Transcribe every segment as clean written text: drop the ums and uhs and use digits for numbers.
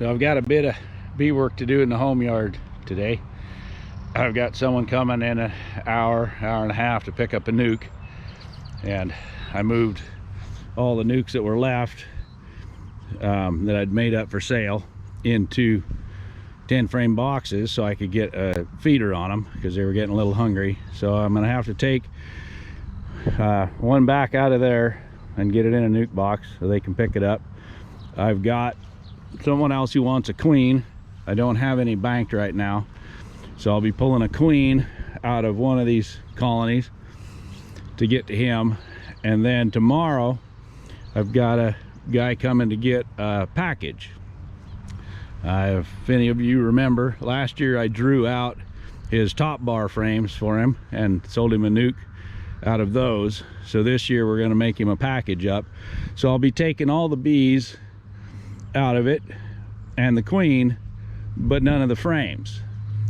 So I've got a bit of bee work to do in the home yard today. I've got someone coming in an hour and a half to pick up a nuke, and I moved all the nukes that were left that I'd made up for sale into 10 frame boxes so I could get a feeder on them because they were getting a little hungry. So I'm gonna have to take one back out of there and get it in a nuke box so they can pick it up. I've got someone else who wants a queen. I don't have any banked right now, so I'll be pulling a queen out of one of these colonies to get to him. And then tomorrow I've got a guy coming to get a package. If any of you remember, last year I drew out his top bar frames for him and sold him a nuke out of those. So this year we're going to make him a package up. So I'll be taking all the bees out of it and the queen, but none of the frames,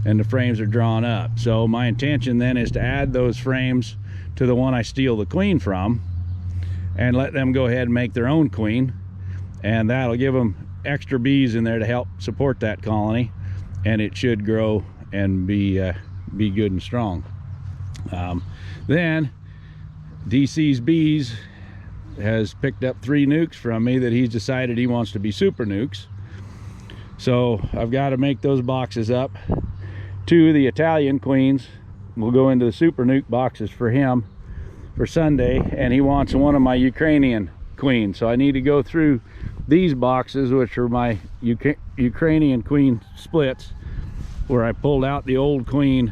and the frames are drawn up. So my intention then is to add those frames to the one I steal the queen from and let them go ahead and make their own queen, and that'll give them extra bees in there to help support that colony, and it should grow and be good and strong. Then DC's Bees has picked up 3 nukes from me that he's decided he wants to be super nukes. So I've got to make those boxes up. 2 of the Italian queens will go into the super nuke boxes for him for Sunday, and he wants one of my Ukrainian queens. So I need to go through these boxes, which are my Ukrainian queen splits, where I pulled out the old queen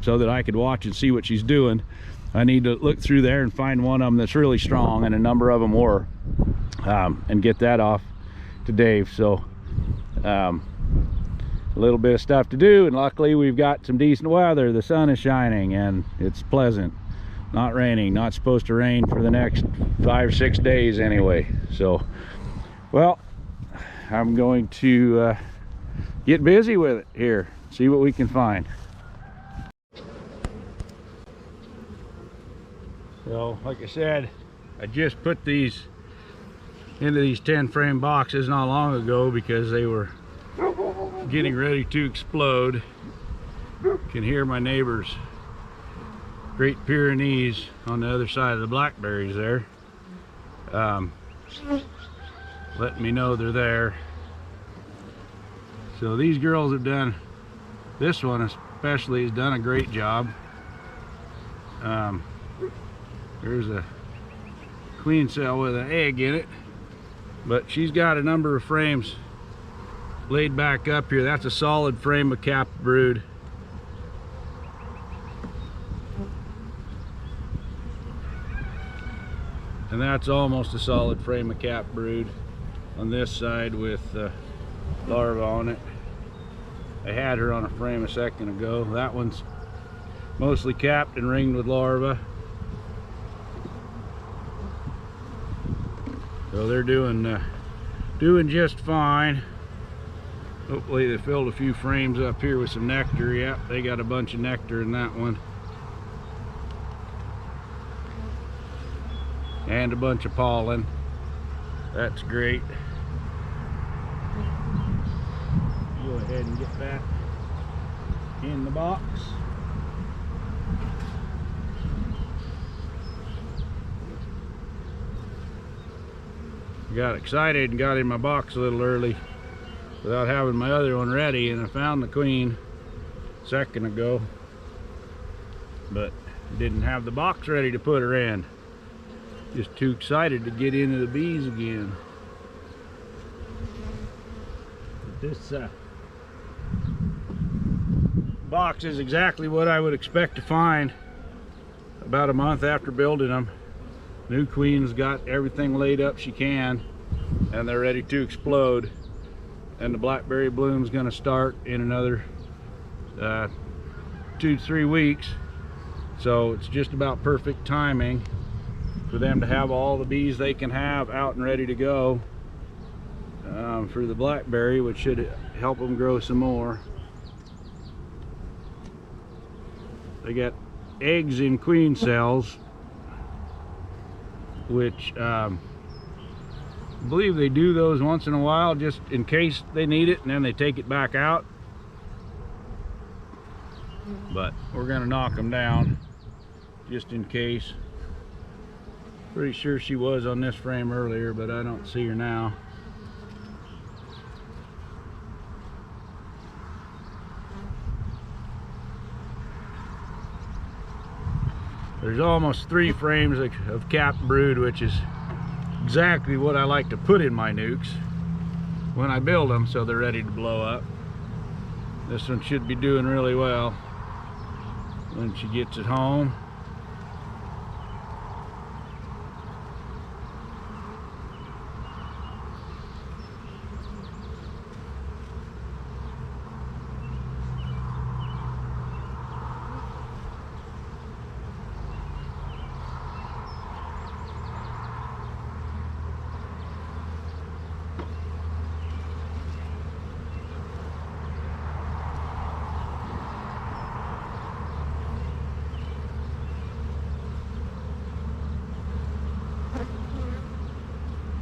so that I could watch and see what she's doing. I need to look through there and find one of them that's really strong, and a number of them were, and get that off to Dave. So a little bit of stuff to do, and luckily we've got some decent weather. The sun is shining and it's pleasant, not raining. Not supposed to rain for the next 5-6 days anyway. So, well, I'm going to get busy with it here, see what we can find. So, like I said, I just put these into these 10 frame boxes not long ago because they were getting ready to explode. You can hear my neighbors Great Pyrenees on the other side of the blackberries there, letting me know they're there. So these girls have done, this one especially has done a great job. There's a queen cell with an egg in it, but she's got a number of frames laid back up here. That's a solid frame of cap brood. And that's almost a solid frame of cap brood on this side with larva on it. I had her on a frame a second ago. That one's mostly capped and ringed with larva. So they're doing just fine. Hopefully they filled a few frames up here with some nectar. Yep, they got a bunch of nectar in that one. And a bunch of pollen. That's great. Go ahead and get that in the box. Got excited and got in my box a little early without having my other one ready, and I found the queen a second ago, but didn't have the box ready to put her in. Just too excited to get into the bees again. But this box is exactly what I would expect to find about a month after building them. New queen's got everything laid up she can, and they're ready to explode. And the blackberry bloom's gonna start in another 2 to 3 weeks. So it's just about perfect timing for them to have all the bees they can have out and ready to go for the blackberry, which should help them grow some more. They got eggs in queen cells, which I believe they do those once in a while just in case they need it, and then they take it back out. But we're gonna knock them down just in case. Pretty sure she was on this frame earlier, but I don't see her now. There's almost 3 frames of capped brood, which is exactly what I like to put in my nukes when I build them, so they're ready to blow up. This one should be doing really well when she gets it home.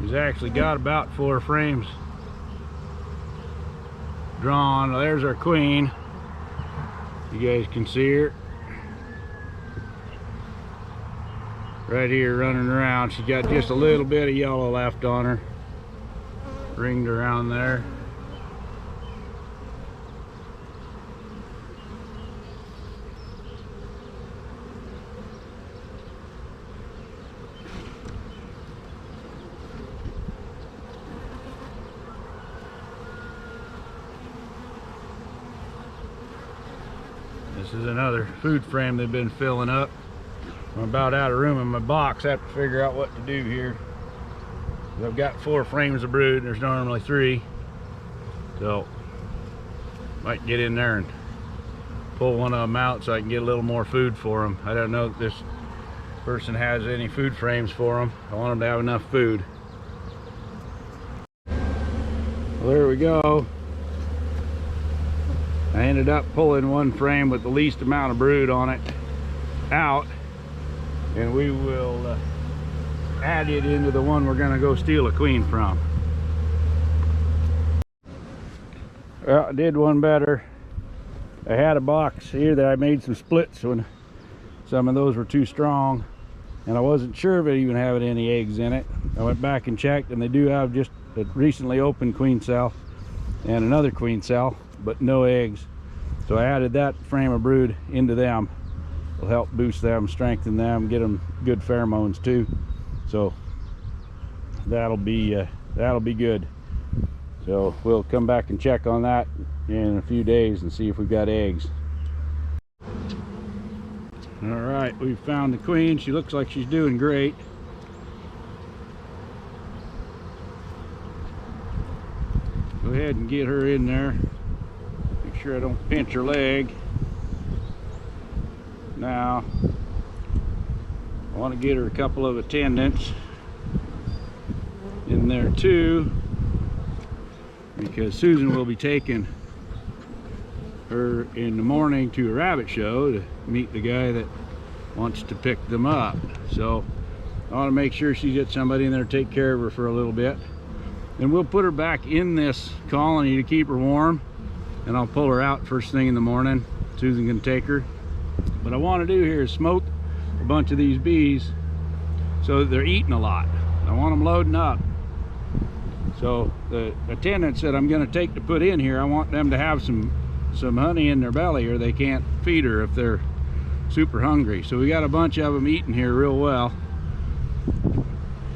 He's actually got about 4 frames drawn. There's our queen. You guys can see her right here running around. She got just a little bit of yellow left on her, ringed around there. This is another food frame they've been filling up. I'm about out of room in my box. I have to figure out what to do here. I've got 4 frames of brood. There's normally 3. So, might get in there and pull one of them out so I can get a little more food for them. I don't know if this person has any food frames for them. I want them to have enough food. Well, there we go. I ended up pulling one frame with the least amount of brood on it out, and we will add it into the one we're going to go steal a queen from. Well, I did one better. I had a box here that I made some splits when some of those were too strong, and I wasn't sure if it even had any eggs in it. I went back and checked, and they do have just a recently opened queen cell and another queen cell, but no eggs. So I added that frame of brood into them. It'll help boost them, strengthen them, get them good pheromones too. So that'll be good. So we'll come back and check on that in a few days and see if we've got eggs. All right, we've found the queen. She looks like she's doing great. Go ahead and get her in there. Make sure I don't pinch her leg. Now, I want to get her a couple of attendants in there too, because Susan will be taking her in the morning to a rabbit show to meet the guy that wants to pick them up. So I want to make sure she gets somebody in there to take care of her for a little bit. And we'll put her back in this colony to keep her warm, and I'll pull her out first thing in the morning. Susan can take her. What I want to do here is smoke a bunch of these bees so that they're eating a lot. I want them loading up. So the attendants that I'm going to take to put in here, I want them to have some honey in their belly, or they can't feed her if they're super hungry. So we got a bunch of them eating here real well,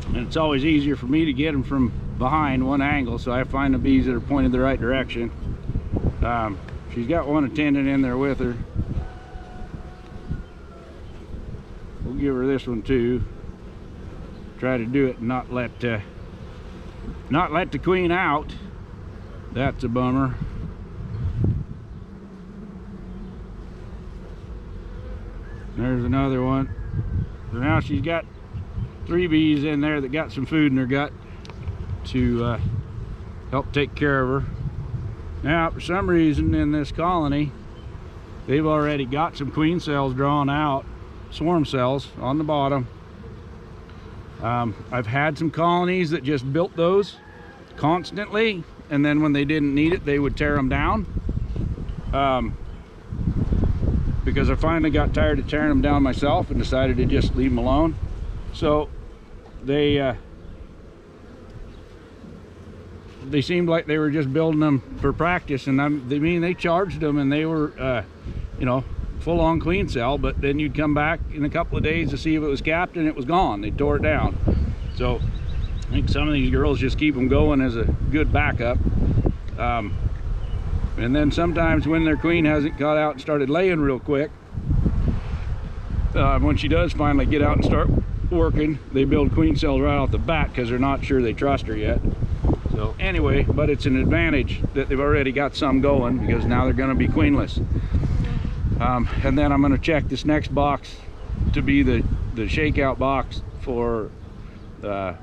and it's always easier for me to get them from behind one angle, so I find the bees that are pointed the right direction. She's got one attendant in there with her. We'll give her this one too. Try to do it and not let the queen out. That's a bummer. There's another one. So now she's got 3 bees in there that got some food in their gut to help take care of her. Now, for some reason in this colony, they've already got some queen cells drawn out, swarm cells on the bottom. I've had some colonies that just built those constantly, and then when they didn't need it, they would tear them down. Because I finally got tired of tearing them down myself and decided to just leave them alone. So they seemed like they were just building them for practice, and they charged them, and they were you know, full-on queen cell. But then you'd come back in a couple of days to see if it was capped, and it was gone. They tore it down. So I think some of these girls just keep them going as a good backup. And then sometimes when their queen hasn't got out and started laying real quick, when she does finally get out and start working, they build queen cells right off the bat because they're not sure they trust her yet. So anyway, but it's an advantage that they've already got some going, because now they're going to be queenless. And then I'm going to check this next box to be the shakeout box for the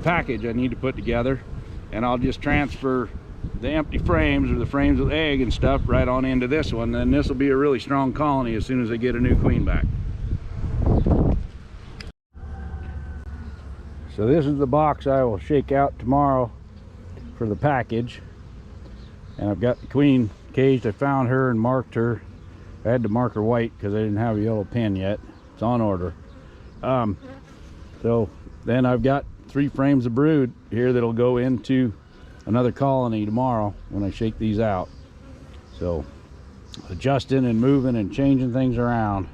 package I need to put together, and I'll just transfer the empty frames, or the frames with egg and stuff, right on into this one. And this will be a really strong colony as soon as I get a new queen back. So this is the box I will shake out tomorrow for the package, and I've got the queen caged. I found her and marked her. I had to mark her white because I didn't have a yellow pin yet. It's on order. So then I've got 3 frames of brood here that'll go into another colony tomorrow when I shake these out. So adjusting and moving and changing things around.